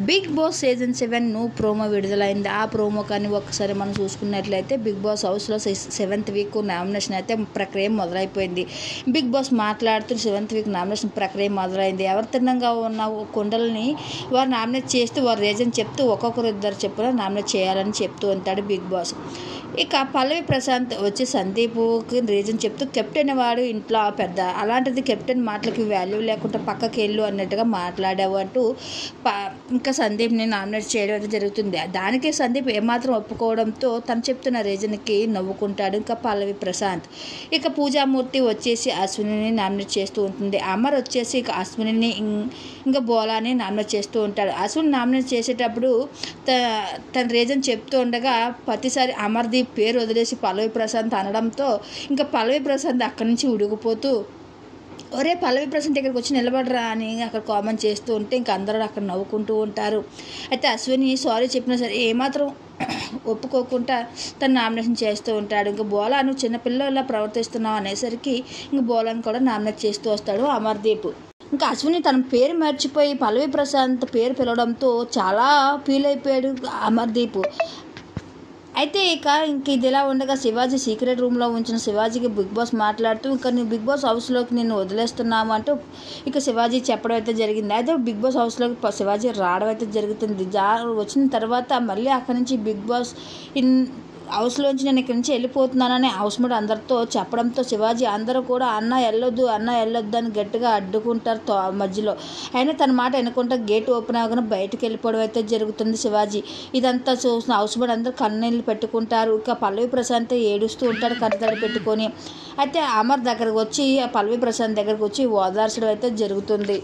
Big boss season 7 promo విడుదలైంది. ఆ promo కానీ ఒక్కసారి మనం చూసుకున్నట్లయితే బిగ్ బాస్ హౌస్లో 7th వీక్ నామినేషన్ అయితే ప్రక్రియ మొదలైపోయింది. బిగ్ బాస్ మాట్లాడుతూ 7th వీక్ నామినేషన్ ప్రక్రియ మొదలైంది. ఎవరు తిన్నంగా ఉన్న కుండలని వారు నామినేట్ చేస్తూ వారు రీజన్ చెప్తూ ఒక్కొక్కరు ఇద్దరు చెప్పున నామినేట్ చేయాలని చెప్తూ ఉంటాడు బిగ్ బాస్. ఇక పల్లవి ప్రశాంత్ వచ్చి సందీప్కి రీజన్ చెప్తూ కెప్టెన్ వాడు ఇంట్లో పెద్ద, అలాంటిది కెప్టెన్ మాటలకి వాల్యూ లేకుండా పక్కకి వెళ్ళు అన్నట్టుగా మాట్లాడావు అంటూ ఇంకా సందీప్ని నామినేట్ చేయడం అయితే జరుగుతుంది. దానికి సందీప్ ఏమాత్రం ఒప్పుకోవడంతో తను చెప్తున్న రీజన్కి నవ్వుకుంటాడు ఇంకా పల్లవి ప్రశాంత్. ఇక పూజామూర్తి వచ్చేసి అశ్వినిని నామినేట్ చేస్తూ ఉంటుంది. అమర్ వచ్చేసి ఇక అశ్వినిని ఇంకా బోలాని నామినేట్ చేస్తూ ఉంటాడు. అశ్విని నామినేట్ చేసేటప్పుడు తన రీజన్ చెప్తూ ఉండగా ప్రతిసారి అమర్దీప్ పేరు వదిలేసి పల్లవి ప్రశాంత్ అనడంతో ఇంకా పల్లవి ప్రశాంత్ అక్కడి నుంచి ఉడిగిపోతూ ఒరే పల్లవి ప్రశాంత్ దగ్గరికి వచ్చి నిలబడరా అని అక్కడ కామెంట్ చేస్తూ ఉంటే ఇంకా అందరూ అక్కడ నవ్వుకుంటూ ఉంటారు. అయితే అశ్విని సారీ చెప్పినా సరే ఏమాత్రం ఒప్పుకోకుండా తను నామినేషన్ చేస్తూ ఉంటాడు. ఇంకా బోలాను చిన్నపిల్లలా ప్రవర్తిస్తున్నావు అనేసరికి ఇంక బోలాను కూడా నామినేట్ చేస్తూ వస్తాడు అమర్దీప్. ఇంకా అశ్విని తన పేరు మర్చిపోయి పల్లవి ప్రశాంత్ పేరు పిలవడంతో చాలా ఫీల్ అయిపోయాడు అమర్దీప్. అయితే ఇంక ఇది ఇలా ఉండగా శివాజీ సీక్రెట్ రూమ్లో ఉంచిన శివాజీకి బిగ్ బాస్ మాట్లాడుతూ ఇంకా నేను బిగ్ బాస్ హౌస్లోకి నేను వదిలేస్తున్నాము అంటూ ఇక శివాజీ చెప్పడం అయితే జరిగింది. అయితే బిగ్ బాస్ హౌస్లోకి శివాజీ రావడం అయితే జరుగుతుంది. వచ్చిన తర్వాత మళ్ళీ అక్కడి నుంచి బిగ్ బాస్ హౌస్లోంచి నేను ఇక్కడి నుంచి వెళ్ళిపోతున్నానని హౌస్మేట్ అందరితో చెప్పడంతో శివాజీ అందరూ కూడా అన్న వెళ్ళొద్దు అని గట్టిగా అడ్డుకుంటారు మధ్యలో. అయినా తన మాట వినకుండా గేట్ ఓపెన్ అవ్వగానే బయటకు వెళ్ళిపోవడం అయితే జరుగుతుంది శివాజీ. ఇదంతా చూసిన హౌస్మేట్ అందరూ కన్నీళ్ళు పెట్టుకుంటారు. ఇక పల్లవి ప్రశాంత్ ఏడుస్తూ ఉంటాడు కన్నతడి పెట్టుకొని. అయితే అమర్ దగ్గరకు వచ్చి పల్లవి ప్రశాంత్ దగ్గరకు వచ్చి ఓదార్చడం అయితే జరుగుతుంది.